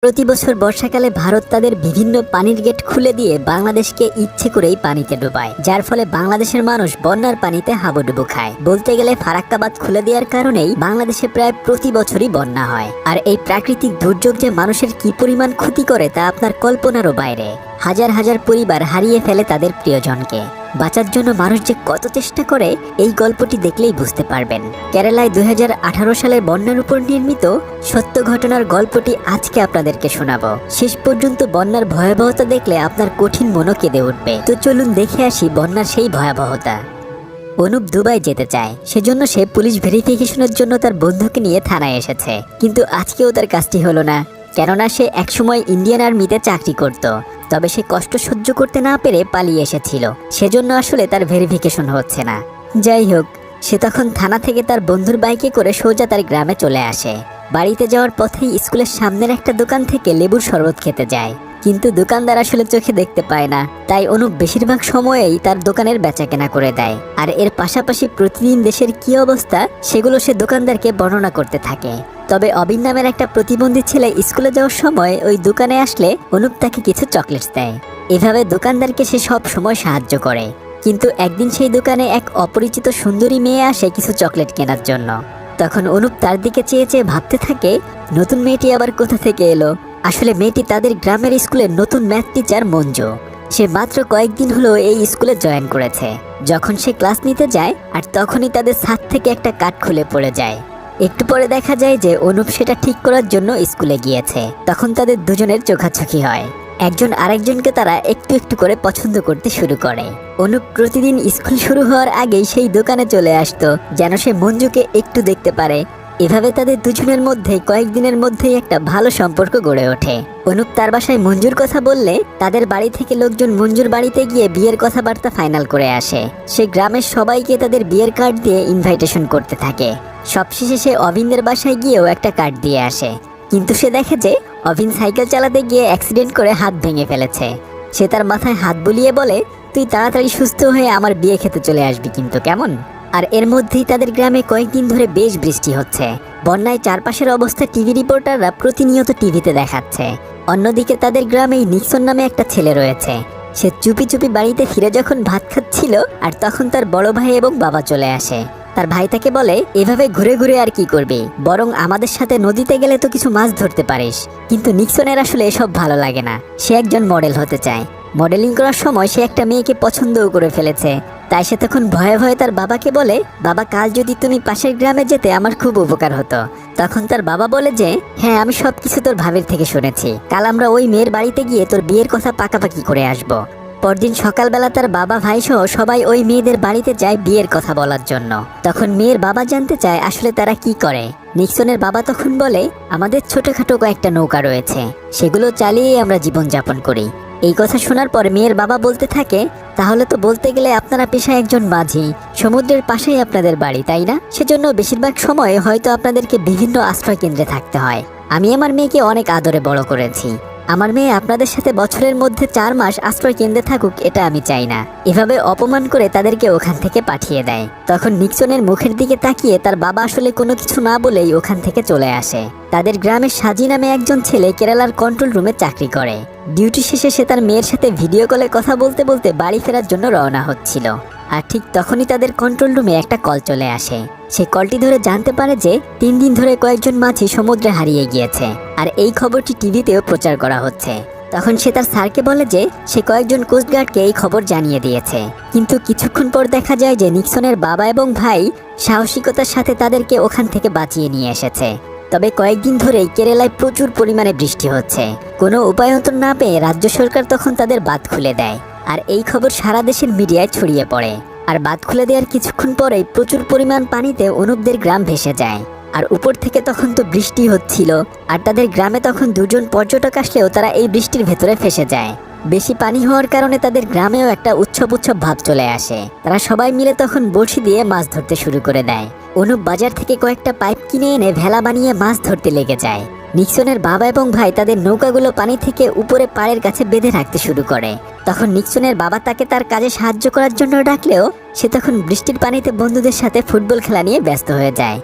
প্রতি বছর বর্ষাকালে ভারত তাদের বিভিন্ন পানির গেট খুলে দিয়ে বাংলাদেশকে ইচ্ছে করেই পানিতে ডুবায়, যার ফলে বাংলাদেশের মানুষ বন্যার পানিতে হাবুডুবু খায়। বলতে গেলে ফারাক্কা বাঁধ খুলে দেওয়ার কারণেই বাংলাদেশে প্রায় প্রতি বছরই বন্যা হয়। আর এই প্রাকৃতিক দুর্যোগ যে মানুষের কি পরিমাণ ক্ষতি করে তা আপনার কল্পনারও বাইরে। হাজার হাজার পরিবার হারিয়ে ফেলে তাদের প্রিয়জনকে। বাঁচার জন্য মানুষ যে কত চেষ্টা করে এই গল্পটি দেখলেই বুঝতে পারবেন। কেরালায় 2018 সালের বন্যার উপর নির্মিত সত্য ঘটনার গল্পটি আজকে আপনাদেরকে শোনাবো। শেষ পর্যন্ত বন্যার ভয়াবহতা দেখলে আপনার কঠিন মনও কেঁদে উঠবে। তো চলুন দেখে আসি বন্যার সেই ভয়াবহতা। অনুপ দুবাই যেতে চায়, সেজন্য সে পুলিশ ভেরিফিকেশনের জন্য তার বন্ধুকে নিয়ে থানায় এসেছে। কিন্তু আজকেও তার কাজটি হলো না, কেননা সে একসময় ইন্ডিয়ান আর্মিতে চাকরি করত। তবে সে কষ্ট সহ্য করতে না পেরে পালিয়ে এসেছিল, সেজন্য আসলে তার ভেরিফিকেশন হচ্ছে না। যাই হোক, সে তখন থানা থেকে তার বন্ধুর বাইকে করে সোজা তার গ্রামে চলে আসে। বাড়িতে যাওয়ার পথেই স্কুলের সামনের একটা দোকান থেকে লেবুর শরবত খেতে যায়, কিন্তু দোকানদার আসলে চোখে দেখতে পায় না। তাই অনুপ বেশিরভাগ সময়েই তার দোকানের বেচাকেনা করে দেয়। আর এর পাশাপাশি প্রতিদিন দেশের কি অবস্থা সেগুলো সে দোকানদারকে বর্ণনা করতে থাকে। তবে অবিন নামের একটা প্রতিবন্ধী ছেলে স্কুলে যাওয়ার সময় ওই দোকানে আসলে অনুপ তাকে কিছু চকলেটস দেয়। এভাবে দোকানদারকে সে সব সময় সাহায্য করে। কিন্তু একদিন সেই দোকানে এক অপরিচিত সুন্দরী মেয়ে আসে কিছু চকলেট কেনার জন্য। তখন অনুপ তার দিকে চেয়ে চেয়ে ভাবতে থাকে, নতুন মেয়েটি আবার কোথা থেকে এলো। আসলে মেয়েটি তাদের গ্রামের স্কুলের নতুন ম্যাথ টিচার মঞ্জু। সে মাত্র কয়েকদিন হলো এই স্কুলে জয়েন করেছে। যখন সে ক্লাস নিতে যায় আর তখনই তাদের ছাদ থেকে একটা কাঠ খুলে পড়ে যায়। একটু পরে দেখা যায় যে অনুপ সেটা ঠিক করার জন্য স্কুলে গিয়েছে। তখন তাদের দুজনের চোখাচোখি হয়। একজন আরেকজনকে তারা একটু একটু করে পছন্দ করতে শুরু করে। অনুপ প্রতিদিন স্কুল শুরু হওয়ার আগেই সেই দোকানে চলে আসতো, যেন সে মঞ্জুকে একটু দেখতে পারে। এভাবে তাদের দুজনের মধ্যে কয়েকদিনের মধ্যেই একটা ভালো সম্পর্ক গড়ে ওঠে। অনুপ তার বাসায় মঞ্জুর কথা বললে তাদের বাড়ি থেকে লোকজন মঞ্জুর বাড়িতে গিয়ে বিয়ের কথাবার্তা ফাইনাল করে আসে। সে গ্রামের সবাইকে তাদের বিয়ের কার্ড দিয়ে ইনভাইটেশন করতে থাকে। সবশেষে সে অবিনদের বাসায় গিয়েও একটা কার্ড দিয়ে আসে। কিন্তু সে দেখে যে অবিন সাইকেল চালাতে গিয়ে অ্যাক্সিডেন্ট করে হাত ভেঙে ফেলেছে। সে তার মাথায় হাত বুলিয়ে বলে, তুই তাড়াতাড়ি সুস্থ হয়ে আমার বিয়ে খেতে চলে আসবি কিন্তু, কেমন? আর এর মধ্যেই তাদের গ্রামে কয়েকদিন ধরে বেশ বৃষ্টি হচ্ছে। বন্যায় চারপাশের অবস্থা টিভি রিপোর্টাররা প্রতিনিয়ত টিভিতে দেখাচ্ছে। অন্যদিকে তাদের গ্রামেই নিক্সন নামে একটা ছেলে রয়েছে। সে চুপি চুপি বাড়িতে ফিরে যখন ভাত খাচ্ছিল, আর তখন তার বড় ভাই এবং বাবা চলে আসে। তার ভাই তাকে বলে, এভাবে ঘুরে ঘুরে আর কি করবি, বরং আমাদের সাথে নদীতে গেলে তো কিছু মাছ ধরতে পারিস। কিন্তু নিক্সনের আসলে এসব ভালো লাগে না। সে একজন মডেল হতে চায়। মডেলিং করার সময় সে একটা মেয়েকে পছন্দও করে ফেলেছে। তাই সে তখন ভয়ে ভয়ে তার বাবাকে বলে, বাবা, কাল যদি তুমি পাশের গ্রামে যেতে আমার খুব উপকার হতো। তখন তার বাবা বলে যে, হ্যাঁ, আমি সবকিছু তোর ভাবির থেকে শুনেছি। কাল আমরা ওই মেয়ের বাড়িতে গিয়ে তোর বিয়ের কথা পাকাপাকি করে আসবো। পরদিন সকালবেলা তার বাবা, ভাই সহ সবাই ওই মেয়েদের বাড়িতে যায় বিয়ের কথা বলার জন্য। তখন মেয়ের বাবা জানতে চায় আসলে তারা কি করে। নিক্সনের বাবা তখন বলে, আমাদের ছোটখাটো কয়েকটা নৌকা রয়েছে, সেগুলো চালিয়ে আমরা জীবনযাপন করি। এই কথা শোনার পর মেয়ের বাবা বলতে থাকে, তাহলে তো বলতে গেলে আপনারা পেশায় একজন মাঝি, সমুদ্রের পাশেই আপনাদের বাড়ি, তাই না? সেজন্য বেশিরভাগ সময় হয়তো আপনাদেরকে বিভিন্ন আশ্রয় কেন্দ্রে থাকতে হয়। আমি আমার মেয়েকে অনেক আদরে বড় করেছি। আমার মেয়ে আপনাদের সাথে বছরের মধ্যে 4 মাস আশ্রয় কেন্দ্রে থাকুক, এটা আমি চাই না। এভাবে অপমান করে তাদেরকে ওখান থেকে পাঠিয়ে দেয়। তখন নিক্সনের মুখের দিকে তাকিয়ে তার বাবা আসলে কোনো কিছু না বলেই ওখান থেকে চলে আসে। তাদের গ্রামের সাজি নামে একজন ছেলে কেরালার কন্ট্রোল রুমে চাকরি করে। ডিউটি শেষে সে তার মেয়ের সাথে ভিডিও কলে কথা বলতে বলতে বাড়ি ফেরার জন্য রওনা হচ্ছিল। আর ঠিক তখনই তাদের কন্ট্রোল রুমে একটা কল চলে আসে। সে কলটি ধরে জানতে পারে যে 3 দিন ধরে কয়েকজন মাঝি সমুদ্রে হারিয়ে গিয়েছে, আর এই খবরটি টিভিতেও প্রচার করা হচ্ছে। তখন সে তার স্যারকে বলে যে সে কয়েকজন কোস্টগার্ডকে এই খবর জানিয়ে দিয়েছে। কিন্তু কিছুক্ষণ পর দেখা যায় যে নিক্সনের বাবা এবং ভাই সাহসিকতার সাথে তাদেরকে ওখান থেকে বাঁচিয়ে নিয়ে এসেছে। তবে কয়েকদিন ধরেই কেরালায় প্রচুর পরিমাণে বৃষ্টি হচ্ছে। কোনো উপায়ন্তর না পেয়ে রাজ্য সরকার তখন তাদের বাঁধ খুলে দেয়। আর এই খবর সারা দেশের মিডিয়ায় ছড়িয়ে পড়ে। আর বাঁধ খুলে দেওয়ার কিছুক্ষণ পরেই প্রচুর পরিমাণ পানিতে অনুপদের গ্রাম ভেসে যায়। আর উপর থেকে তখন তো বৃষ্টি হচ্ছিল, আর তাদের গ্রামে তখন 2 জন পর্যটক আসলেও তারা এই বৃষ্টির ভেতরে ফেসে যায়। বেশি পানি হওয়ার কারণে তাদের গ্রামেও একটা উৎসব ভাব চলে আসে। তারা সবাই মিলে তখন বড়শি দিয়ে মাছ ধরতে শুরু করে দেয়। অনুপ বাজার থেকে কয়েকটা পাইপ কিনে এনে ভেলা বানিয়ে মাছ ধরতে লেগে যায়। নিক্সনের বাবা এবং ভাই তাদের নৌকাগুলো পানি থেকে উপরে পাড়ের কাছে বেঁধে রাখতে শুরু করে। তখন নিক্সনের বাবা তাকে তার কাজে সাহায্য করার জন্য ডাকলেও সে তখন বৃষ্টির পানিতে বন্ধুদের সাথে ফুটবল খেলা নিয়ে ব্যস্ত হয়ে যায়।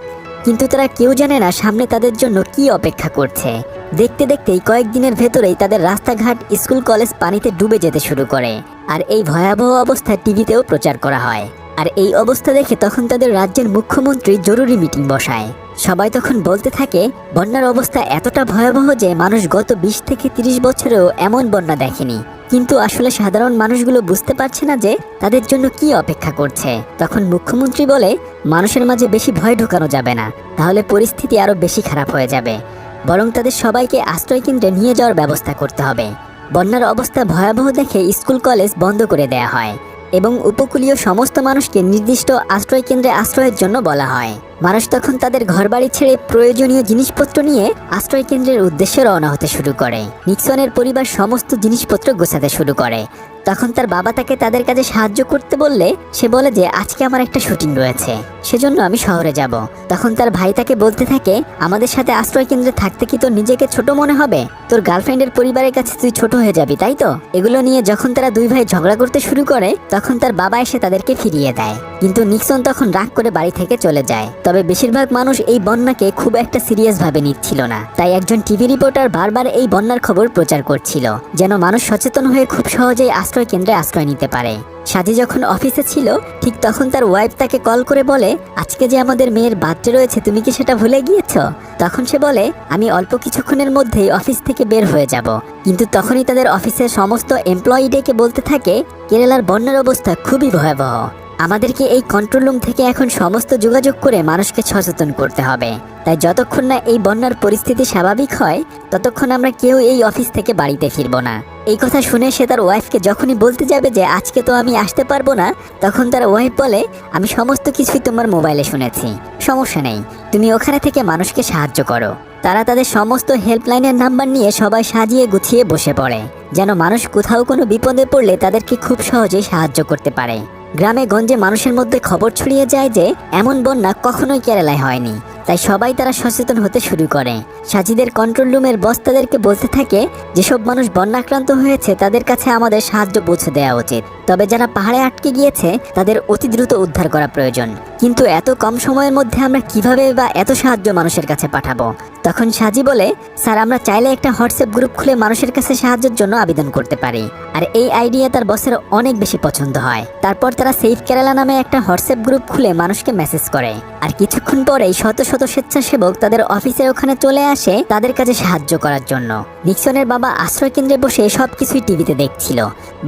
কিন্তু তারা কেউ জানে না সামনে তাদের জন্য কি অপেক্ষা করছে। দেখতে দেখতেই কয়েকদিনের ভেতরেই তাদের রাস্তাঘাট, স্কুল, কলেজ পানিতে ডুবে যেতে শুরু করে। আর এই ভয়াবহ অবস্থা টিভিতেও প্রচার করা হয়। আর এই অবস্থা দেখে তখন তাদের রাজ্যের মুখ্যমন্ত্রী জরুরি মিটিং বসায়। সবাই তখন বলতে থাকে, বন্যার অবস্থা এতটা ভয়াবহ যে মানুষ গত 20 থেকে 30 বছরেও এমন বন্যা দেখেনি। কিন্তু আসলে সাধারণ মানুষগুলো বুঝতে পারছে না যে তাদের জন্য কি অপেক্ষা করছে। তখন মুখ্যমন্ত্রী বলে, মানুষের মাঝে বেশি ভয় ঢোকানো যাবে না, তাহলে পরিস্থিতি আরো বেশি খারাপ হয়ে যাবে। বরং তাদের সবাইকে আশ্রয় কেন্দ্রে নিয়ে যাওয়ার ব্যবস্থা করতে হবে। বন্যার অবস্থা ভয়াবহ দেখে স্কুল, কলেজ বন্ধ করে দেয়া হয় এবং উপকূলীয় সমস্ত মানুষকে নির্দিষ্ট আশ্রয় কেন্দ্রে আশ্রয়ের জন্য বলা হয়। মানুষ তখন তাদের ঘরবাড়ি ছেড়ে প্রয়োজনীয় জিনিসপত্র নিয়ে আশ্রয় কেন্দ্রের উদ্দেশ্যে রওনা হতে শুরু করে। নিক্সনের পরিবার সমস্ত জিনিসপত্র গোছাতে শুরু করে। তখন তার বাবা তাকে তাদের কাজে সাহায্য করতে বললে সে বলে যে আজকে আমার একটা শুটিং রয়েছে, সেজন্য আমি শহরে যাব। তখন তার ভাই তাকে বলতে থাকে, আমাদের সাথে আশ্রয় কেন্দ্রে থাকতে কি তোর নিজেকে ছোট মনে হবে? তোর গার্লফ্রেন্ডের পরিবারের কাছে তুই ছোট হয়ে যাবি, তাই তো? এগুলো নিয়ে যখন তারা দুই ভাই ঝগড়া করতে শুরু করে তখন তার বাবা এসে তাদেরকে ফিরিয়ে দেয়। কিন্তু নিক্সন তখন রাগ করে বাড়ি থেকে চলে যায়। তবে বেশিরভাগ মানুষ এই বন্যাকে খুব একটা সিরিয়াস ভাবে নিচ্ছিল না। তাই একজন টিভি রিপোর্টার বারবার এই বন্যার খবর প্রচার করছিল, যেন মানুষ সচেতন হয়ে খুব সহজেই আশ্রয় কেন্দ্রে আশ্রয় নিতে পারে। সাজি যখন অফিসে ছিল ঠিক তখন তার ওয়াইফ তাকে কল করে বলে, আজকে যে আমাদের মেয়ের বার্থডে রয়েছে, তুমি কি সেটা ভুলে গিয়েছো? তখন সে বলে, আমি অল্প কিছুক্ষণের মধ্যেই অফিস থেকে বের হয়ে যাব। কিন্তু তখনই তাদের অফিসের সমস্ত এমপ্লয়ি ডেকে বলতে থাকে, কেরালার বন্যার অবস্থা খুবই ভয়াবহ। আমাদেরকে এই কন্ট্রোল রুম থেকে এখন সমস্ত যোগাযোগ করে মানুষকে সচেতন করতে হবে। তাই যতক্ষণ না এই বন্যার পরিস্থিতি স্বাভাবিক হয় ততক্ষণ আমরা কেউ এই অফিস থেকে বাড়িতে ফিরবো না। এই কথা শুনে সে তার ওয়াইফকে যখনই বলতে যাবে যে আজকে তো আমি আসতে পারবো না, তখন তার ওয়াইফ বলে, আমি সমস্ত কিছুই তোমার মোবাইলে শুনেছি, সমস্যা নেই, তুমি ওখানে থেকে মানুষকে সাহায্য করো। তারা তাদের সমস্ত হেল্পলাইনের নাম্বার নিয়ে সবাই সাজিয়ে গুছিয়ে বসে পড়ে, যেন মানুষ কোথাও কোনো বিপদে পড়লে তাদেরকে খুব সহজেই সাহায্য করতে পারে। গ্রামে গঞ্জে মানুষের মধ্যে খবর ছড়িয়ে যায় যে এমন বন্যা কখনোই কেরালায় হয়নি। তাই সবাই তারা সচেতন হতে শুরু করে। সাজিদের কন্ট্রোল রুমের বস তাদেরকে বলতে থাকে, যেসব মানুষ বন্যাক্রান্ত হয়েছে তাদের কাছে আমাদের সাহায্য পৌঁছে দেওয়া উচিত। তবে যারা পাহাড়ে আটকে গিয়েছে তাদের অতি দ্রুত উদ্ধার করা প্রয়োজন। কিন্তু এত কম সময়ের মধ্যে আমরা কিভাবে বা এত সাহায্য মানুষের কাছে পাঠাবো? তখন সাজি বলে, স্যার, আমরা চাইলে একটা হোয়াটসঅ্যাপ গ্রুপ খুলে মানুষের কাছে সাহায্যের জন্য আবেদন করতে পারি। আর এই আইডিয়া তার বসের অনেক বেশি পছন্দ হয়। তারপর তারা সেফ কেরালা নামে একটা হোয়াটসঅ্যাপ গ্রুপ খুলে মানুষকে মেসেজ করে। আর কিছুক্ষণ পরেই শত শত স্বেচ্ছাসেবক তাদের অফিসের ওখানে চলে আসে তাদের কাছে সাহায্য করার জন্য। নিক্সনের বাবা আশ্রয় কেন্দ্রে বসে সবকিছুই টিভিতে দেখছিল।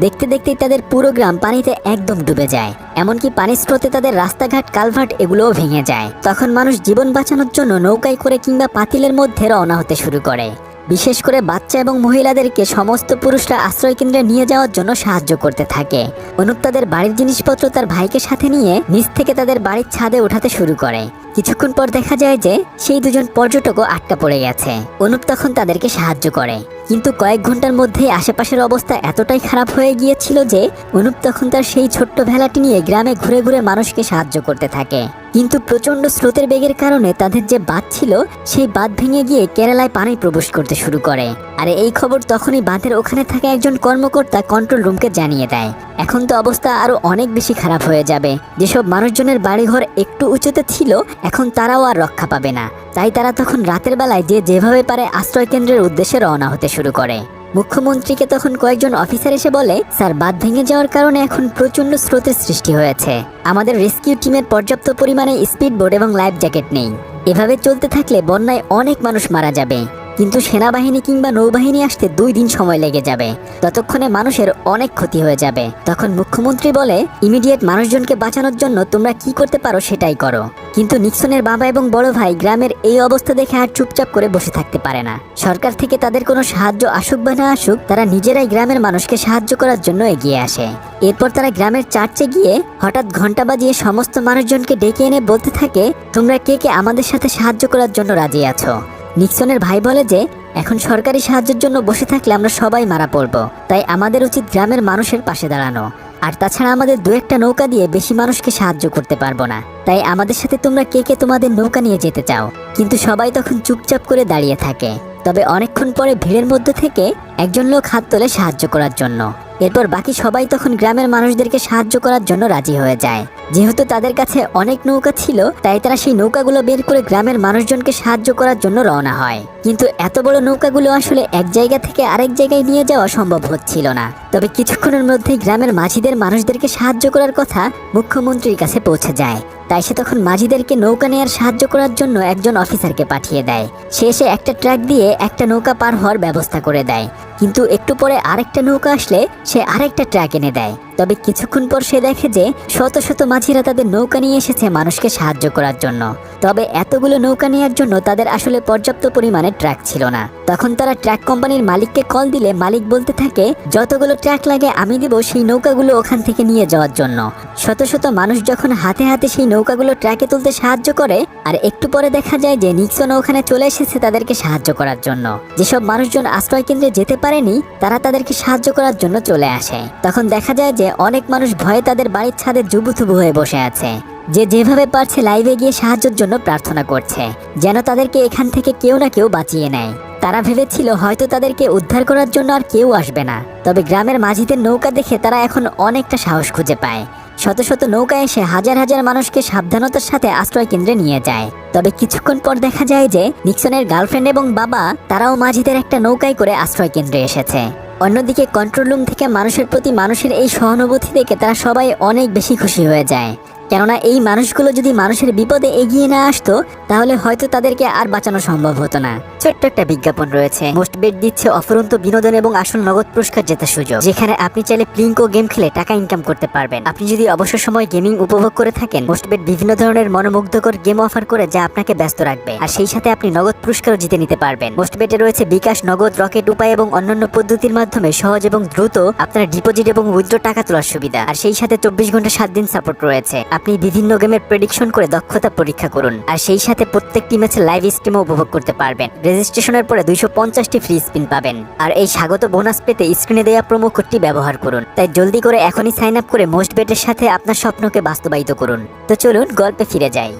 দেখতে দেখতেই তাদের পুরো গ্রাম পানিতে একদম ডুবে যায়। এমনকি পানির স্রোতে তাদের রাস্তাঘাট, কালভার্ট এগুলোও ভেঙে যায়। তখন মানুষ জীবন বাঁচানোর জন্য নৌকায় করে কিংবা পাতিলের মধ্যে রওনা হতে শুরু করে। বিশেষ করে বাচ্চা এবং মহিলাদেরকে সমস্ত পুরুষরা আশ্রয় কেন্দ্রে নিয়ে যাওয়ার জন্য সাহায্য করতে থাকে। অনুপ তাদের বাড়ির জিনিসপত্র তার ভাইকে সাথে নিয়ে নিচ থেকে তাদের বাড়ির ছাদে ওঠাতে শুরু করে। কিছুক্ষণ পর দেখা যায় যে সেই দুজন পর্যটকও আটকা পড়ে গেছে। অনুপ তখন তাদেরকে সাহায্য করে, কিন্তু কয়েক ঘন্টার মধ্যেই আশেপাশের অবস্থা এতটাই খারাপ হয়ে গিয়েছিল যে অনুপ তখন তার সেই ছোট্ট ভেলাটি নিয়ে গ্রামে ঘুরে ঘুরে মানুষকে সাহায্য করতে থাকে। কিন্তু প্রচন্ড স্রোতের বেগের কারণে তাদের যে বাঁধ ছিল সেই বাঁধ ভেঙে গিয়ে কেরালায় পানি প্রবেশ করতে শুরু করে। আর এই খবর তখনই বাঁধের ওখানে থাকা একজন কর্মকর্তা কন্ট্রোল রুমকে জানিয়ে দেয়। এখন তো অবস্থা আরো অনেক বেশি খারাপ হয়ে যাবে। যেসব মানুষজনের বাড়িঘর একটু উঁচুতে ছিল এখন তারাও আর রক্ষা পাবে না। তাই তারা তখন রাতের বেলায় যে যেভাবে পারে আশ্রয় কেন্দ্রের উদ্দেশ্যে রওনা হতে শুরু করে। মুখ্যমন্ত্রীকে তখন কয়েকজন অফিসার এসে বলে, স্যার, বাঁধ ভেঙে যাওয়ার কারণে এখন প্রচন্ড স্রোতের সৃষ্টি হয়েছে। আমাদের রেস্কিউ টিমের পর্যাপ্ত পরিমাণে স্পিড বোট এবং লাইফ জ্যাকেট নেই। এভাবে চলতে থাকলে বন্যায় অনেক মানুষ মারা যাবে। কিন্তু সেনাবাহিনী কিংবা নৌবাহিনী আসতে 2 দিন সময় লেগে যাবে। ততক্ষণে মানুষের অনেক ক্ষতি হয়ে যাবে। তখন মুখ্যমন্ত্রী বলে, ইমিডিয়েট মানুষজনকে বাঁচানোর জন্য তোমরা কি করতে পারো সেটাই করো। কিন্তু নিক্সনের বাবা এবং বড় ভাই গ্রামের এই অবস্থা দেখে আর চুপচাপ করে বসে থাকতে পারে না। সরকার থেকে তাদের কোনো সাহায্য আসুক বা না আসুক, তারা নিজেরাই গ্রামের মানুষকে সাহায্য করার জন্য এগিয়ে আসে। এরপর তারা গ্রামের চার্চে গিয়ে হঠাৎ ঘন্টা বাজিয়ে সমস্ত মানুষজনকে ডেকে এনে বলতে থাকে, তোমরা কে কে আমাদের সাথে সাহায্য করার জন্য রাজি আছো? নিক্সনের ভাই বলে যে এখন সরকারি সাহায্যের জন্য বসে থাকলে আমরা সবাই মারা পড়ব। তাই আমাদের উচিত গ্রামের মানুষের পাশে দাঁড়ানো। আর তাছাড়া আমাদের 2-1টা নৌকা দিয়ে বেশি মানুষকে সাহায্য করতে পারবো না। তাই আমাদের সাথে তোমরা কে কে তোমাদের নৌকা নিয়ে যেতে চাও? কিন্তু সবাই তখন চুপচাপ করে দাঁড়িয়ে থাকে। তবে অনেকক্ষণ পরে ভিড়ের মধ্যে থেকে একজন লোক হাত তোলে সাহায্য করার জন্য। এরপর বাকি সবাই তখন গ্রামের মানুষদেরকে সাহায্য করার জন্য রাজি হয়ে যায়। যেহেতু তাদের কাছে অনেক নৌকা ছিল, তাই তারা সেই নৌকাগুলো বের করে গ্রামের মানুষজনকে সাহায্য করার জন্য রওনা হয়। কিন্তু এত বড় নৌকাগুলো আসলে এক জায়গা থেকে আরেক জায়গায় নিয়ে যাওয়া সম্ভব হচ্ছিল না। তবে কিছুক্ষণের মধ্যেই গ্রামের মাঝিদের মানুষদেরকে সাহায্য করার কথা মুখ্যমন্ত্রীর কাছে পৌঁছে যায়। তাই সে তখন মাঝিদেরকে নৌকা নেয়ার সাহায্য করার জন্য একজন অফিসারকে পাঠিয়ে দেয়। সে এসে একটা ট্রাক দিয়ে একটা নৌকা পার হওয়ার ব্যবস্থা করে দেয়। কিন্তু একটু পরে আরেকটা নৌকা আসলে সে আরেকটা ট্রাক এনে দেয়। তবে কিছুক্ষণ পর সে দেখে যে শত শত মাঝিরা তাদের নৌকা নিয়ে এসেছে মানুষকে সাহায্য করার জন্য। তবে এতগুলো নৌকা নেওয়ার জন্য তাদের আসলে পর্যাপ্ত পরিমাণে ট্রাক ছিল না। তখন তারা ট্রাক কোম্পানির মালিককে কল দিলে মালিক বলতে থাকে, যতগুলো ট্রাক লাগে আমি দেব সেই নৌকাগুলো ওখান থেকে নিয়ে যাওয়ার জন্য। শত শত মানুষ যখন হাতে হাতে সেই নৌকাগুলো ট্রাকে তুলতে সাহায্য করে, আর একটু পরে দেখা যায় যে নিক্সনও ওখানে চলে এসেছে তাদেরকে সাহায্য করার জন্য। যেসব মানুষজন আশ্রয় কেন্দ্রে যেতে পারেনি তারা তাদেরকে সাহায্য করার জন্য চলে আসে। তখন দেখা যায় যে অনেক মানুষ ভয়ে তাদের বাড়ির ছাদে জুবুথুবু হয়ে বসে আছে। যে যেভাবে পারছে লাইভে গিয়ে সাহায্যের জন্য প্রার্থনা করছে, যেন তাদেরকে এখান থেকে কেউ না কেউ বাঁচিয়ে নেয়। তারা ভেবেছিল হয়তো তাদেরকে উদ্ধার করার জন্য আর কেউ আসবে না। তবে গ্রামের মাঝিদের নৌকা দেখে তারা এখন অনেকটা সাহস খুঁজে পায়। শত শত নৌকা এসে হাজার হাজার মানুষকে সাবধানতার সাথে আশ্রয় কেন্দ্রে নিয়ে যায়। তবে কিছুক্ষণ পর দেখা যায় যে নিক্সনের গার্লফ্রেন্ড এবং বাবা তারাও মাঝিদের একটা নৌকায় করে আশ্রয় কেন্দ্রে এসেছে। অন্যদিকে কন্ট্রোল রুম থেকে মানুষের প্রতি মানুষের এই সহানুভূতি দেখে তারা সবাই অনেক বেশি খুশি হয়ে যায়। কেননা এই মানুষগুলো যদি মানুষের বিপদে এগিয়ে না আসতো তাহলে হয়তো তাদেরকে আর বাঁচানো সম্ভব হতো না। ছোট্ট একটা বিজ্ঞাপন রয়েছে। মোস্ট বেট দিচ্ছে অফুরন্ত বিনোদন এবং আসল নগদ পুরস্কার জেতার সুযোগ, যেখানে আপনি চাইলে প্লিঙ্কো গেম খেলে টাকা ইনকাম করতে পারবেন। আপনি যদি অবসর সময় গেমিং উপভোগ করে থাকেন, মোস্ট বেট বিভিন্ন ধরনের মনোমুগ্ধকর গেম অফার করে যা আপনাকে ব্যস্ত রাখবে, আর সেই সাথে আপনি নগদ পুরস্কারও জিতে নিতে পারবেন। মোস্ট বেটে রয়েছে বিকাশ, নগদ, রকেট উপায় এবং অন্যান্য পদ্ধতির মাধ্যমে সহজ এবং দ্রুত আপনার ডিপোজিট এবং উইথড্র টাকা তোলার সুবিধা, আর সেই সাথে 24 ঘন্টা 7 দিন সাপোর্ট রয়েছে। আপনি বিভিন্ন গেমের প্রেডিকশন করে দক্ষতা পরীক্ষা করুন, আর সেই সাথে প্রত্যেকটি ম্যাচে লাইভ স্ট্রিমও উপভোগ করতে পারবেন। রেজিস্ট্রেশনের পরে 250টি ফ্রি স্পিন পাবেন, আর এই স্বাগত বোনাস পেতে স্ক্রিনে দেওয়া প্রোমো কোডটি ব্যবহার করুন। তাই জলদি করে এখনই সাইন আপ করে মোস্ট বেটের সাথে আপনার স্বপ্নকে বাস্তবায়িত করুন। তো চলুন গল্পে ফিরে যাই।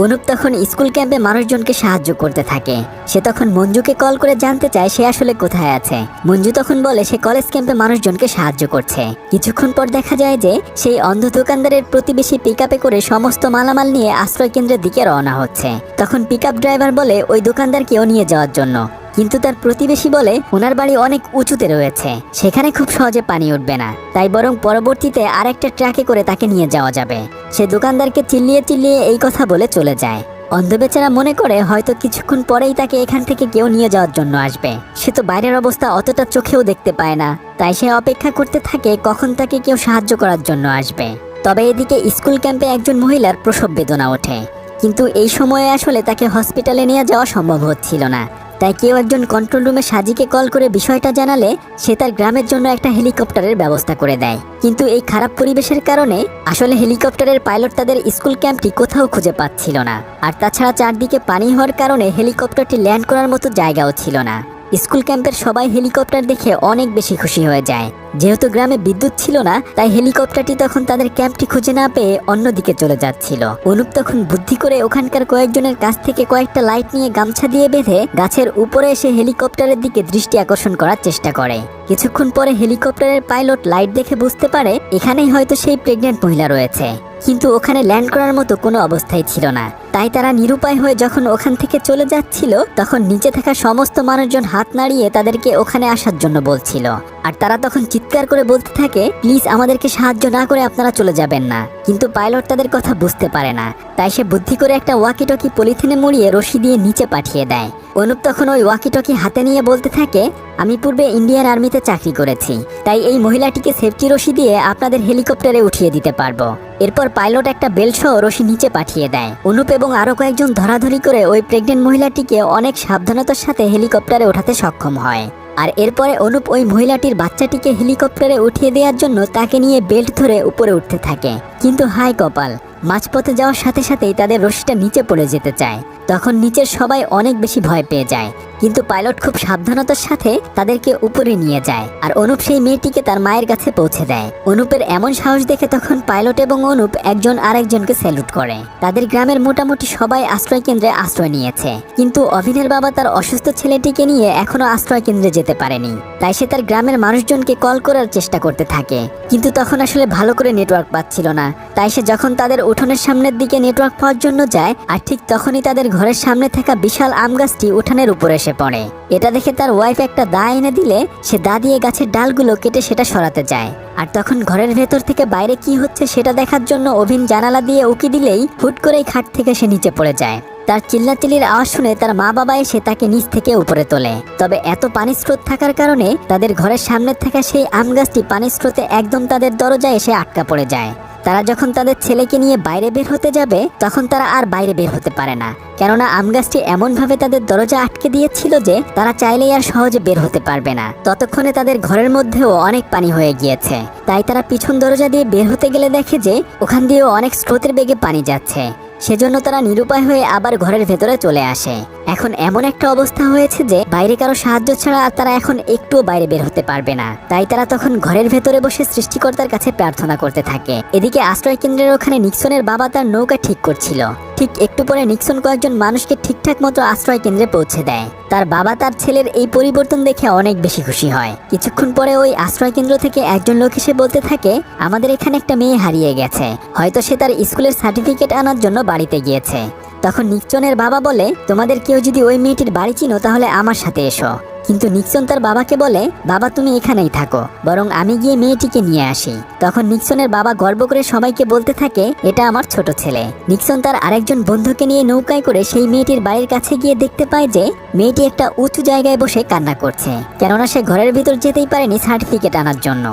অনুপ তখন স্কুল ক্যাম্পে মানুষজনকে সাহায্য করতে থাকে। সে তখন মঞ্জুকে কল করে জানতে চায় সে আসলে কোথায় আছে। মঞ্জু তখন বলে সে কলেজ ক্যাম্পে মানুষজনকে সাহায্য করছে। কিছুক্ষণ পর দেখা যায় যে সেই অন্ধ দোকানদারের প্রতিবেশী পিকআপে করে সমস্ত মালামাল নিয়ে আশ্রয় কেন্দ্রের দিকে রওনা হচ্ছে। তখন পিকআপ ড্রাইভার বলে ওই দোকানদারকেও নিয়ে যাওয়ার জন্য, কিন্তু তার প্রতিবেশী বলে ওনার বাড়ি অনেক উঁচুতে রয়েছে, সেখানে খুব সহজে পানি উঠবে না, তাই বরং পরবর্তীতে আরেকটা ট্রাকে করে তাকে নিয়ে যাওয়া যাবে। সে দোকানদারকে চিল্লিয়ে চিল্লিয়ে এই কথা বলে চলে যায়। অন্ধ বেচারা মনে করে হয়তো কিছুক্ষণ পরেই তাকে এখান থেকে কেউ নিয়ে যাওয়ার জন্য আসবে। সে তো বাইরের অবস্থা অতটা চোখেও দেখতে পায় না, তাই সে অপেক্ষা করতে থাকে কখন তাকে কেউ সাহায্য করার জন্য আসবে। তবে এদিকে স্কুল ক্যাম্পে একজন মহিলার প্রসব বেদনা ওঠে, কিন্তু এই সময়ে আসলে তাকে হসপিটালে নিয়ে যাওয়া সম্ভব হচ্ছিল না। তাই কেউ একজন কন্ট্রোল রুমে সাজিকে কল করে বিষয়টা জানালে সে তার গ্রামের জন্য একটা হেলিকপ্টারের ব্যবস্থা করে দেয়। কিন্তু এই খারাপ পরিবেশের কারণে আসলে হেলিকপ্টারের পাইলট তাদের স্কুল ক্যাম্পটি কোথাও খুঁজে পাচ্ছিল না। আর তাছাড়া চারদিকে পানি হওয়ার কারণে হেলিকপ্টারটি ল্যান্ড করার মতো জায়গাও ছিল না। স্কুল ক্যাম্পের সবাই হেলিকপ্টার দেখে অনেক বেশি খুশি হয়ে যায়। যেহেতু গ্রামে বিদ্যুৎ ছিল না, তাই হেলিকপ্টারটি তখন তাদের ক্যাম্পটি খুঁজে না পেয়ে অন্যদিকে চলে যাচ্ছিল। অনুপ তখন বুদ্ধি করে ওখানকার কয়েকজনের কাছ থেকে কয়েকটা লাইট নিয়ে গামছা দিয়ে বেঁধে গাছের উপরে এসে হেলিকপ্টারের দিকে দৃষ্টি আকর্ষণ করার চেষ্টা করে। কিছুক্ষণ পরে হেলিকপ্টারের পাইলট লাইট দেখে বুঝতে পারে এখানেই হয়তো সেই প্রেগনেন্ট মহিলা রয়েছে, কিন্তু ওখানে ল্যান্ড করার মতো কোনো অবস্থাই ছিল না। তাই তারা নিরুপায় হয়ে যখন ওখান থেকে চলে যাচ্ছিল তখন নিচে থাকা সমস্ত মানুষজন হাত নাড়িয়ে তাদেরকে ওখানে আসার জন্য বলছিল। আর তারা তখন চিৎকার করে বলতে থাকে প্লিজ আমাদেরকে সাহায্য না করে আপনারা চলে যাবেন না। কিন্তু পাইলট তাদের কথা বুঝতে পারে না, তাই সে বুদ্ধি করে একটা ওয়াকি টকি পলিথিনে মুড়িয়ে রশি দিয়ে নিচে পাঠিয়ে দেয়। অনুপ তখন ওই ওয়াকি টকি হাতে নিয়ে বলতে থাকে আমি পূর্বে ইন্ডিয়ান আর্মিতে চাকরি করেছি, তাই এই মহিলাটিকে সেফটি রশি দিয়ে আপনাদের হেলিকপ্টারে উঠিয়ে দিতে পারবো। এরপর পাইলট একটা বেল্ট সহ রশি নিচে পাঠিয়ে দেয়। অনুপ এবং আরো কয়েকজন ধরাধরি করে ওই প্রেগনেন্ট মহিলাটিকে অনেক সাবধানতার সাথে হেলিকপ্টারে ওঠাতে সক্ষম হয়। আর এরপরে অনুপ ওই মহিলাটির বাচ্চাটিকে হেলিকপ্টারে উঠিয়ে দেওয়ার জন্য তাকে নিয়ে বেল্ট ধরে উপরে উঠতে থাকে। কিন্তু হাই কপাল, মাঝপথে যাওয়ার সাথে সাথেই তাদের রশিটা নিচে পড়ে যেতে চায়। তখন নিচের সবাই অনেক বেশি ভয় পেয়ে যায়, কিন্তু পাইলট খুব সাবধানতার সাথে তাদেরকে উপরে নিয়ে যায় আর অনুপ সেই মেয়েটিকে তার মায়ের কাছে পৌঁছে দেয়। অনুপের এমন সাহস দেখে তখন পাইলট এবং অনুপ একজন আরেকজনকে স্যালুট করে। তাদের গ্রামের মোটামুটি সবাই আশ্রয় কেন্দ্রে আশ্রয় নিয়েছে, কিন্তু অভিনের বাবা তার অসুস্থ ছেলেটিকে নিয়ে এখনো আশ্রয় কেন্দ্রে যেতে পারেনি। তাই সে তার গ্রামের মানুষজনকে কল করার চেষ্টা করতে থাকে, কিন্তু তখন আসলে ভালো করে নেটওয়ার্ক পাচ্ছিল না। তাই সে যখন তাদের উঠোনের সামনের দিকে নেটওয়ার্ক পাওয়ার জন্য যায়, আর ঠিক তখনই তাদের ঘরের সামনে থাকা বিশাল আম গাছটি উঠানের উপর এসে পড়ে। এটা দেখে তার ওয়াইফ একটা দা এনে দিলে সে দা দিয়ে গাছের ডালগুলো কেটে সেটা সরাতে যায়। আর তখন ঘরের ভেতর থেকে বাইরে কি হচ্ছে সেটা দেখার জন্য অভিন জানালা দিয়ে উকি দিলেই হুট করেই খাট থেকে সে নিচে পড়ে যায়। তার চিল্লাচিল্লির আওয়াজ শুনে তার মা বাবা এসে তাকে নিচ থেকে উপরে তোলে। তবে এত পানির স্রোত থাকার কারণে তাদের ঘরের সামনে থাকা সেই আম গাছটি পানির স্রোতে একদম তাদের দরজায় এসে আটকা পড়ে যায়। তারা যখন তাদের ছেলেকে নিয়ে বাইরে বের হতে যাবে তখন তারা আর বাইরে বের হতে পারে না, কেননা আম গাছটি এমন ভাবে তাদের দরজা আটকে দিয়েছিল যে তারা চাইলেই আর সহজে বের হতে পারবে না। ততক্ষণে তাদের ঘরের মধ্যেও অনেক পানি হয়ে গিয়েছে। তাই তারা পিছন দরজা দিয়ে বের হতে গেলে দেখে যে ওখান দিয়েও অনেক স্রোতের বেগে পানি যাচ্ছে। সেজন্য তারা নিরুপায় হয়ে আবার ঘরের ভেতরে চলে আসে। এখন এমন একটা অবস্থা হয়েছে যে বাইরে কারো সাহায্য ছাড়া তারা এখন একটুও বাইরে বের হতে পারবে না। তাই তারা তখন ঘরের ভেতরে বসে সৃষ্টিকর্তার কাছে প্রার্থনা করতে থাকে। এদিকে আশ্রয় কেন্দ্রের ওখানে নিক্সনের বাবা তার নৌকা ঠিক করছিল। ঠিক একটু পরে নিক্সন কয়েকজন মানুষকে ঠিকঠাক মতো আশ্রয় কেন্দ্রে পৌঁছে দেয়। তার বাবা তার ছেলের এই পরিবর্তন দেখে অনেক বেশি খুশি হয়। কিছুক্ষণ পরে ওই আশ্রয় কেন্দ্র থেকে একজন লোক এসে বলতে থাকে, আমাদের এখানে একটা মেয়ে হারিয়ে গেছে, হয়তো সে তার স্কুলের সার্টিফিকেট আনার জন্য বাড়িতে গিয়েছে। তখন নিক্সনের বাবা বলে, তোমাদের কেউ যদি ওই মেয়েটির বাড়ি চিনো তাহলে আমার সাথে এসো। কিন্তু নিক্সন তার বাবাকে বলে, বাবা তুমি এখানেই থাকো, বরং আমি গিয়ে মেয়েটিকে নিয়ে আসি। তখন নিক্সনের বাবা গর্ব করে সবাইকে বলতে থাকে, এটা আমার ছোট ছেলে। নিক্সন তার আরেকজন বন্ধুকে নিয়ে নৌকায় করে সেই মেয়েটির বাড়ির কাছে গিয়ে দেখতে পায় যে মেয়েটি একটা উঁচু জায়গায় বসে কান্না করছে, কেননা সে ঘরের ভিতর যেতেই পারেনি সার্টিফিকেট আনার জন্য।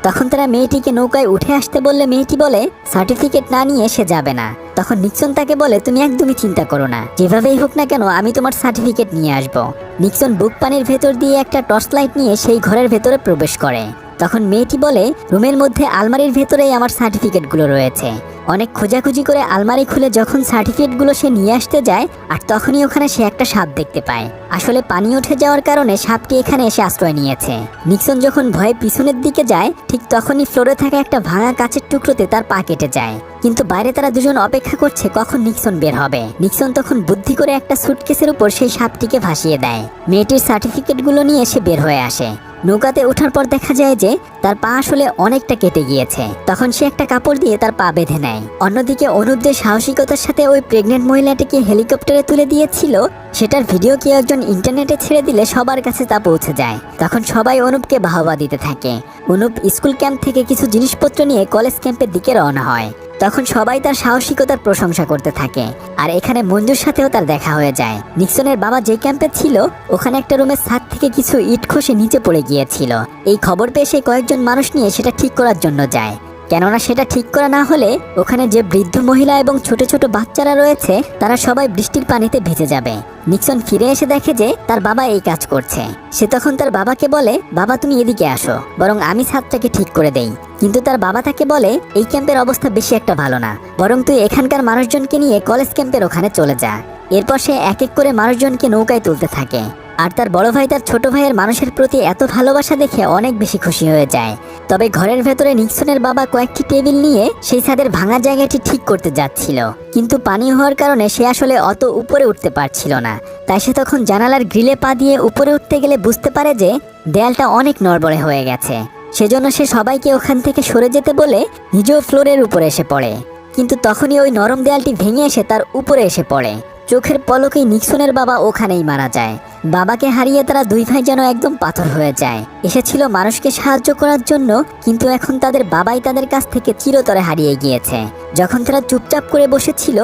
তখন তারা মেয়েটিকে নৌকায় উঠে আসতে বললে মেয়েটি বলে সার্টিফিকেট না নিয়ে সে যাবে না। তখন নিক্সন তাকে বলে, তুমি একদমই চিন্তা করো না, যেভাবেই হোক না কেন আমি তোমার সার্টিফিকেট নিয়ে আসবো। নিক্সন বুক পানির ভেতর দিয়ে একটা টর্চ লাইট নিয়ে সেই ঘরের ভেতরে প্রবেশ করে। তখন মেয়েটি বলে, রুমের মধ্যে আলমারির ভেতরেই আমার সার্টিফিকেটগুলো রয়েছে। অনেক খোঁজাখুঁজি করে আলমারি খুলে যখন সার্টিফিকেটগুলো সে নিয়ে আসতে যায়, আর তখনই ওখানে সে একটা সাপ দেখতে পায়। আসলে পানি উঠে যাওয়ার কারণে সাপটি এখানে এসে আশ্রয় নিয়েছে। নিক্সন যখন ভয়ে পিছনের দিকে যায়, ঠিক তখনই ফ্লোরে থাকা একটা ভাঙা কাচের টুকরোতে তার পা কেটে যায়। কিন্তু বাইরে তারা দুজন অপেক্ষা করছে কখন নিক্সন বের হবে। নিক্সন তখন বুদ্ধি করে একটা সুটকেসের উপর সেই সাপটিকে ভাসিয়ে দেয়। মেয়েটির সার্টিফিকেটগুলো নিয়ে এসে বের হয়ে আসে। নৌকাতে ওঠার পর দেখা যায় যে তার পা আসলে অনেকটা কেটে গিয়েছে। তখন সে একটা কাপড় দিয়ে তার পা বেঁধে নেয়। অন্যদিকে অনুপ যে সাহসিকতার সাথে ওই প্রেগনেন্ট মহিলাটিকে হেলিকপ্টারে তুলে দিয়েছিল, সেটার ভিডিও কেউ একজন ইন্টারনেটে ছেড়ে দিলে সবার কাছে তা পৌঁছে যায়। তখন সবাই অনুপকে বাহবা দিতে থাকে। অনুপ স্কুল ক্যাম্প থেকে কিছু জিনিসপত্র নিয়ে কলেজ ক্যাম্পের দিকে রওনা হয়। তখন সবাই তার সাহসিকতার প্রশংসা করতে থাকে। আর এখানে মঞ্জুর সাথেও তার দেখা হয়ে যায়। নিক্সনের বাবা যে ক্যাম্পে ছিল ওখানে একটা রুমের ছাদ থেকে কিছু ইট খসে নিচে পড়ে গিয়েছিল। এই খবর পেয়ে সে কয়েকজন মানুষ নিয়ে সেটা ঠিক করার জন্য যায়, কেননা সেটা ঠিক করা না হলে ওখানে যে বৃদ্ধ মহিলা এবং ছোট ছোট বাচ্চারা রয়েছে তারা সবাই বৃষ্টির পানিতে ভিজে যাবে। নিক্সন ফিরে এসে দেখে যে তার বাবা এই কাজ করছে। সে তখন তার বাবাকে বলে, বাবা তুমি এদিকে আসো, বরং আমি ছাদটাকে ঠিক করে দেই। কিন্তু তার বাবা তাকে বলে, এই ক্যাম্পের অবস্থা বেশি একটা ভালো না, বরং তুই এখানকার মানুষজনকে নিয়ে কলেজ ক্যাম্পের ওখানে চলে যা। এরপর সে এক এক করে মানুষজনকে নৌকায় তুলতে থাকে। আর তার বড় ভাই তার ছোট ভাইয়ের মানুষের প্রতি এত ভালোবাসা দেখে অনেক বেশি খুশি হয়ে যায়। তবে ঘরের ভেতরে নিক্সনের বাবা কয়েকটি টেবিল নিয়ে সেই ছাদের ভাঙা জায়গাটি ঠিক করতে যাচ্ছিল, কিন্তু পানি হওয়ার কারণে সে আসলে অত উপরে উঠতে পারছিল না। তাই সে তখন জানালার গ্রিলে পা দিয়ে উপরে উঠতে গেলে বুঝতে পারে যে দেয়ালটা অনেক নড়বড়ে হয়ে গেছে। সেজন্য সে সবাইকে ওখান থেকে সরে যেতে বলে নিজেও ফ্লোরের উপরে এসে পড়ে। কিন্তু তখনই ওই নরম দেয়ালটি ভেঙে এসে তার উপরে এসে পড়ে। চোখের পলকেই নিক্সনের বাবা ওখানেই মারা যায়। বাবাকে হারিয়ে তারা দুই ভাই যেন একদম পাথর হয়ে যায়। এসেছিল মানুষকে সাহায্য করার জন্য, কিন্তু এখন তাদের বাবাই তাদের কাছ থেকে চিরতরে হারিয়ে গিয়েছে। যখন তারা চুপচাপ করে বসেছিল,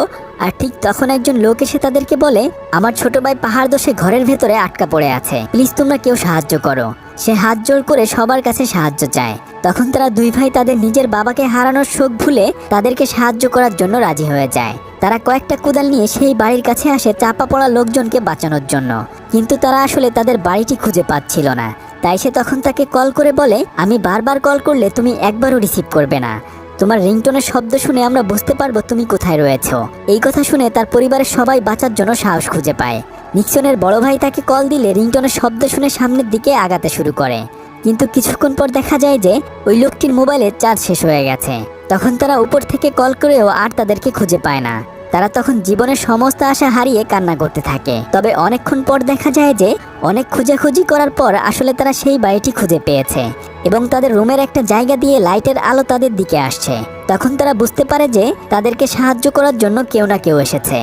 আর ঠিক তখন একজন লোক এসে তাদেরকে বলে, আমার ছোট ভাই পাহাড় দোষে ঘরের ভেতরে আটকা পড়ে আছে, প্লিজ তোমরা কেউ সাহায্য করো। সে হাত জোড় করে সবার কাছে সাহায্য চায়। তখন তারা দুই ভাই তাদের নিজের বাবাকে হারানোর শোক ভুলে তাদেরকে সাহায্য করার জন্য রাজি হয়ে যায়। তারা কয়েকটা কোদাল নিয়ে সেই বাড়ির কাছে আসে চাপা পড়া লোকজনকে বাঁচানোর জন্য, কিন্তু তারা আসলে তাদের বাড়িটি খুঁজে পাচ্ছিল না। তাই সে তখন তাকে কল করে বলে, আমি বারবার কল করলে তুমি একবারও রিসিভ করবে না, তোমার রিংটোনের শব্দ শুনে আমরা বুঝতে পারবো তুমি কোথায় রয়েছো। এই কথা শুনে তার পরিবারের সবাই বাঁচার জন্য সাহস খুঁজে পায়। নিক্সনের বড় ভাই তাকে কল দিলে রিংটোনের শব্দ শুনে সামনের দিকে আগাতে শুরু করে, কিন্তু কিছুক্ষণ পর দেখা যায় যে ওই লোকটির মোবাইলে চার্জ শেষ হয়ে গেছে। তখন তারা উপর থেকে কল করেও আর তাদেরকে খুঁজে পায় না। তারা তখন জীবনের সমস্ত আশা হারিয়ে কান্না করতে থাকে। তবে অনেকক্ষণ পর দেখা যায় যে অনেক খোঁজাখুঁজি করার পর আসলে তারা সেই বাড়িটি খুঁজে পেয়েছে এবং তাদের রুমের একটা জায়গা দিয়ে লাইটের আলো তাদের দিকে আসছে। তখন তারা বুঝতে পারে যে তাদেরকে সাহায্য করার জন্য কেউ না কেউ এসেছে।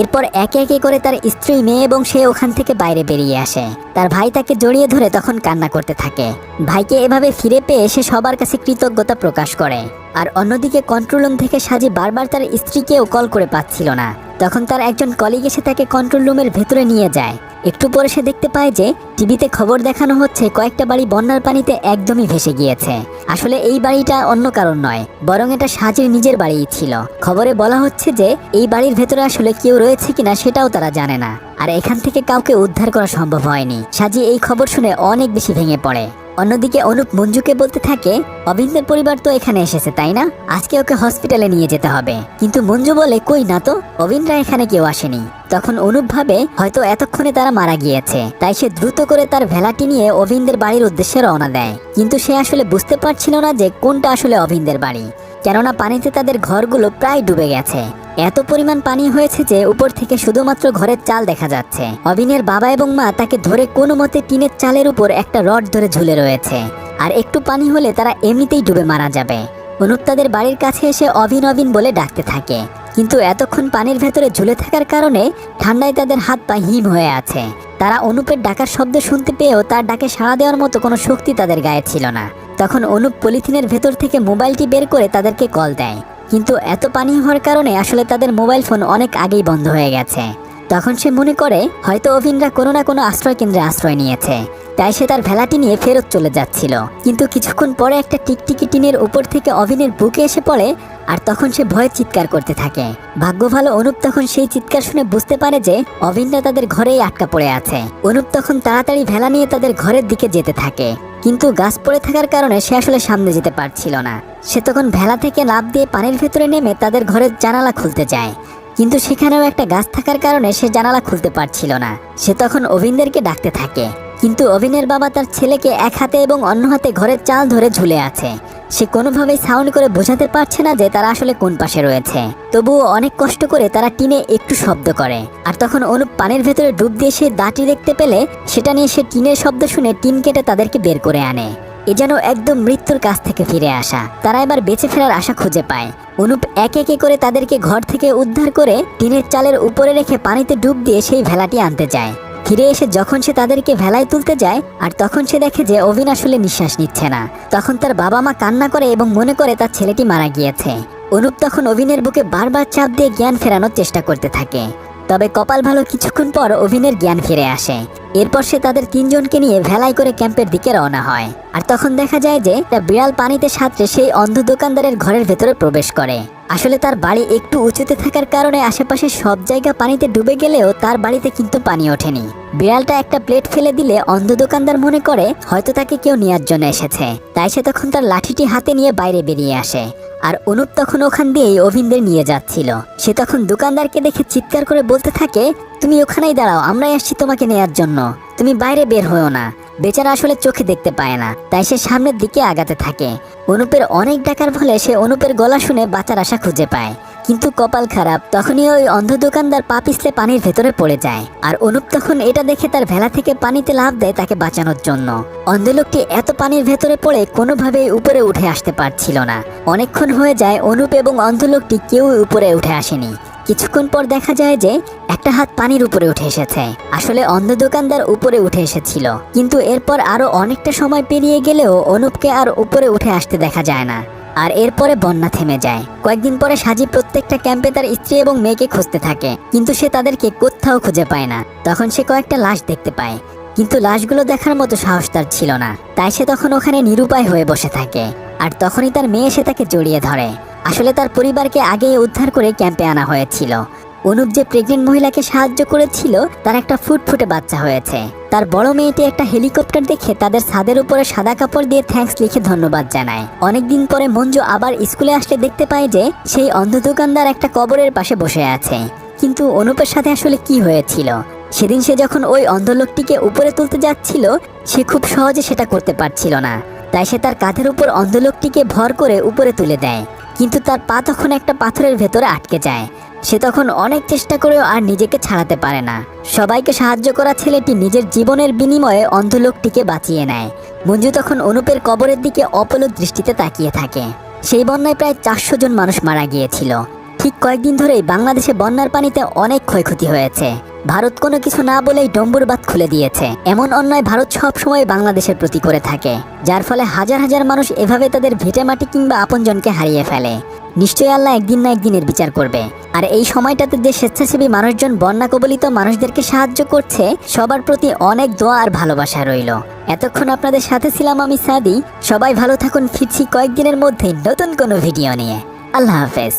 এরপর একে একে করে তার স্ত্রী, মেয়ে এবং সে ওখান থেকে বাইরে বেরিয়ে আসে। তার ভাই তাকে জড়িয়ে ধরে তখন কান্না করতে থাকে। ভাইকে এভাবে ফিরে পেয়ে সে সবার কাছে কৃতজ্ঞতা প্রকাশ করে। আর অন্যদিকে কন্ট্রোল রুম থেকে সাজি বারবার তার স্ত্রীকেও কল করে পাচ্ছিল না। তখন তার একজন কলিগ এসে তাকে কন্ট্রোল রুমের ভেতরে নিয়ে যায়। একটু পরে সে দেখতে পায় যে টিভিতে খবর দেখানো হচ্ছে কয়েকটা বাড়ি বন্যার পানিতে একদমই ভেসে গিয়েছে। আসলে এই বাড়িটা অন্য কারণ নয়, বরং এটা সাজির নিজের বাড়িই ছিল। খবরে বলা হচ্ছে যে এই বাড়ির ভেতরে আসলে কেউ রয়েছে কিনা সেটাও তারা জানে না, আর এখান থেকে কাউকে উদ্ধার করা সম্ভব হয়নি। সাজি এই খবর শুনে অনেক বেশি ভেঙে পড়ে। অন্যদিকে অনুপ মঞ্জুকে বলতে থাকে, অবিন্দের পরিবার তো এখানে এসেছে তাই না, আজকে ওকে হসপিটালে নিয়ে যেতে হবে। কিন্তু মঞ্জু বলে, কই না তো, অবিনরা এখানে কেউ আসেনি। তখন অনুপ ভাবে হয়তো এতক্ষণে তারা মারা গিয়েছে, তাই সে দ্রুত করে তার ভেলাটি নিয়ে অবিন্দের বাড়ির উদ্দেশ্যে রওনা দেয়। কিন্তু সে আসলে বুঝতে পারছিল না যে কোনটা আসলে অবিন্দের বাড়ি, কেননা পানিতে তাদের ঘরগুলো প্রায় ডুবে গেছে। এত পরিমাণ পানি হয়েছে যে উপর থেকে শুধুমাত্র ঘরের চাল দেখা যাচ্ছে। অবিনের বাবা এবং মা তাকে ধরে কোনো মতে টিনের চালের উপর একটা রড ধরে ঝুলে রয়েছে, আর একটু পানি হলে তারা এমনিতেই ডুবে মারা যাবে। অনুপ তাদের বাড়ির কাছে এসে অবিন অবিন বলে ডাকতে থাকে, কিন্তু এতক্ষণ পানির ভেতরে ঝুলে থাকার কারণে ঠান্ডায় তাদের হাত পা হিম হয়ে আছে। তারা অনুপের ডাকার শব্দ শুনতে পেয়েও তার ডাকে সাড়া দেওয়ার মতো কোনো শক্তি তাদের গায়ে ছিল না। তখন অনুপ পলিথিনের ভেতর থেকে মোবাইলটি বের করে তাদেরকে কল দেয়, কিন্তু এত পানি হওয়ার কারণে আসলে তাদের মোবাইল ফোন অনেক আগেই বন্ধ হয়ে গেছে। তখন সে মনে করে হয়তো অভিনরা কোনো না কোনো আশ্রয় কেন্দ্রে আশ্রয় নিয়েছে, তাই সে তার ভেলাটি নিয়ে ফেরত চলে যাচ্ছিল। কিন্তু কিছুক্ষণ পরে একটা টিকটিকি টিনের উপর থেকে অভিনের বুকে এসে পড়ে, আর তখন সে ভয়ে চিৎকার করতে থাকে। ভাগ্য ভালো অনুপ তখন সেই চিৎকার শুনে বুঝতে পারে যে অভিনরা তাদের ঘরেই আটকা পড়ে আছে। অনুপ তখন তাড়াতাড়ি ভেলা নিয়ে তাদের ঘরের দিকে যেতে থাকে, কিন্তু গাছ পড়ে থাকার কারণে সে আসলে সামনে যেতে পারছিল না। সে তখন ভেলা থেকে লাফ দিয়ে পানির ভেতরে নেমে তাদের ঘরের জানালা খুলতে যায়, কিন্তু সেখানেও একটা গাছ থাকার কারণে সে জানালা খুলতে পারছিল না। সে তখন অভিনদেরকে ডাকতে থাকে, কিন্তু অভিনের বাবা তার ছেলেকে এক হাতে এবং অন্য হাতে ঘরের চাল ধরে ঝুলে আছে। সে কোনোভাবেই সাউন্ড করে বোঝাতে পারছে না যে তারা আসলে কোন পাশে রয়েছে। তবুও অনেক কষ্ট করে তারা টিনে একটু শব্দ করে, আর তখন অনুপ পানির ভেতরে ডুব দিয়ে সে দাঁটি দেখতে পেলে সেটা নিয়ে সে টিনের শব্দ শুনে টিন কেটে তাদেরকে বের করে আনে। এ যেন একদম মৃত্যুর কাছ থেকে ফিরে আসা। তারা এবার বেঁচে ফেরার আশা খুঁজে পায়। অনুপ একে একে করে তাদেরকে ঘর থেকে উদ্ধার করে টিনের চালের উপরে রেখে পানিতে ডুব দিয়ে সেই ভেলাটি আনতে যায়। ফিরে এসে যখন সে তাদেরকে ভেলায় তুলতে যায়, আর তখন সে দেখে যে অভিন আসলে নিঃশ্বাস নিচ্ছে না। তখন তার বাবা মা কান্না করে এবং মনে করে তার ছেলেটি মারা গিয়েছে। অনুপ তখন অভিনের বুকে বারবার চাপ দিয়ে জ্ঞান ফেরানোর চেষ্টা করতে থাকে। তবে কপাল ভালো, কিছুক্ষণ পর অভিনের জ্ঞান ফিরে আসে। এরপর সে তাদের তিনজনকে নিয়ে ভেলায় করে ক্যাম্পের দিকে রওনা হয়। আর তখন দেখা যায় যে একটা বিড়াল পানিতে সাঁতরে সেই অন্ধ দোকানদারের ঘরের ভেতরে প্রবেশ করে। আসলে তার বাড়ি একটু উঁচুতে থাকার কারণে আশেপাশে সব জায়গা পানিতে ডুবে গেলেও তার বাড়িতে কিন্তু পানি ওঠেনি। বিড়ালটা একটা প্লেট ফেলে দিলে অন্ধ দোকানদার মনে করে হয়তো তাকে কেউ নেয়ার জন্য এসেছে, তাই সে তখন তার লাঠিটি হাতে নিয়ে বাইরে বেরিয়ে আসে। আর অনুপ তখন ওখান দিয়েই অভিনদের নিয়ে যাচ্ছিল। সে তখন দোকানদারকে দেখে চিৎকার করে বলতে থাকে, তুমি ওখানেই দাঁড়াও, আমরাই আসছি তোমাকে নেয়ার জন্য, তুমি বাইরে বের হয়েও না। বেচারা আসলে চোখে দেখতে পায় না, তাই সে সামনের দিকে আগাতে থাকে। অনুপের অনেক ডাকার ফলে সে অনুপের গলা শুনে বাঁচার আশা খুঁজে পায়, কিন্তু কপাল খারাপ, তখনই ওই অন্ধ দোকানদার পা পিছলে পানির ভেতরে পড়ে যায়। আর অনুপ তখন এটা দেখে তার ভেলা থেকে পানিতে লাফ দেয় তাকে বাঁচানোর জন্য। অন্ধ লোকটি এত পানির ভেতরে পড়ে কোনোভাবেই উপরে উঠে আসতে পারছিল না। অনেকক্ষণ হয়ে যায় অনুপ এবং অন্ধ লোকটি কেউ উপরে উঠে আসেনি। কিছুক্ষণ পর দেখা যায় যে একটা হাত পানির উপরে উঠে এসেছে। আসলে অন্ধ দোকানদার উপরে উঠে এসেছিল, কিন্তু এরপর আরো অনেকটা সময় পেরিয়ে গেলেও অনুপকে আর উপরে উঠে আসতে দেখা যায় না। আর এরপরে বন্যা থেমে যায়। কয়েকদিন পরে সাজি প্রত্যেকটা ক্যাম্পে তার স্ত্রী এবং মেয়েকে খুঁজতে থাকে, কিন্তু সে তাদেরকে কোথাও খুঁজে পায় না। তখন সে কয়েকটা লাশ দেখতে পায়, কিন্তু লাশগুলো দেখার মতো সাহস তার ছিল না, তাই সে তখন ওখানে নিরুপায় হয়ে বসে থাকে। আর তখনই তার মেয়ে এসে তাকে জড়িয়ে ধরে। আসলে তার পরিবারকে আগেই উদ্ধার করে ক্যাম্পে আনা হয়েছিল। অনুপ যে প্রেগনেন্ট মহিলাকে সাহায্য করেছিল তার একটা ফুটফুটে বাচ্চা হয়েছে, তার বড় মেয়েটি একটা হেলিকপ্টার দেখে তাদের ছাদের উপরে সাদা কাপড় দিয়ে থ্যাঙ্কস লিখে ধন্যবাদ জানায়। অনেকদিন পরে মঞ্জু আবার স্কুলে আসলে দেখতে পায় যে সেই অন্ধ দোকানদার একটা কবরের পাশে বসে আছে। কিন্তু অনুপের সাথে আসলে কি হয়েছিল? সেদিন সে যখন ওই অন্ধ লোকটিকে উপরে তুলতে যাচ্ছিল, সে খুব সহজে সেটা করতে পারছিল না। তাই সে তার কাঁধের উপর অন্ধ লোকটিকে ভর করে উপরে তুলে দেয়। কিন্তু তার পা তখন একটা পাথরের ভেতরে আটকে যায়। সে তখন অনেক চেষ্টা করেও আর নিজেকে ছাড়াতে পারে না। সবাইকে সাহায্য করা ছেলেটি নিজের জীবনের বিনিময়ে অন্ধ লোকটিকে বাঁচিয়ে নেয়। মঞ্জু তখন অনুপের কবরের দিকে অপলক দৃষ্টিতে তাকিয়ে থাকে। সেই বন্যায় প্রায় 400 জন মানুষ মারা গিয়েছিল। ঠিক কয়েকদিন ধরেই বাংলাদেশে বন্যার পানিতে অনেক ক্ষয়ক্ষতি হয়েছে। ভারত কোনো কিছু না বলেই ডম্বুর বাঁধ খুলে দিয়েছে। এমন অন্যায় ভারত সব সময় বাংলাদেশের প্রতি করে থাকে, যার ফলে হাজার হাজার মানুষ এভাবে তাদের ভিটেমাটি কিংবা আপনজনকে হারিয়ে ফেলে। নিশ্চয়ই আল্লাহ একদিন না একদিনের বিচার করবে। আর এই সময়টাতে যে স্বেচ্ছাসেবী মানুষজন বন্যা কবলিত মানুষদেরকে সাহায্য করছে, সবার প্রতি অনেক দোয়া আর ভালোবাসা রইল। এতক্ষণ আপনাদের সাথে ছিলাম আমি সাদি। সবাই ভালো থাকুন। ফিরছি কয়েকদিনের মধ্যেই নতুন কোনো ভিডিও নিয়ে। আল্লাহ হাফেজ।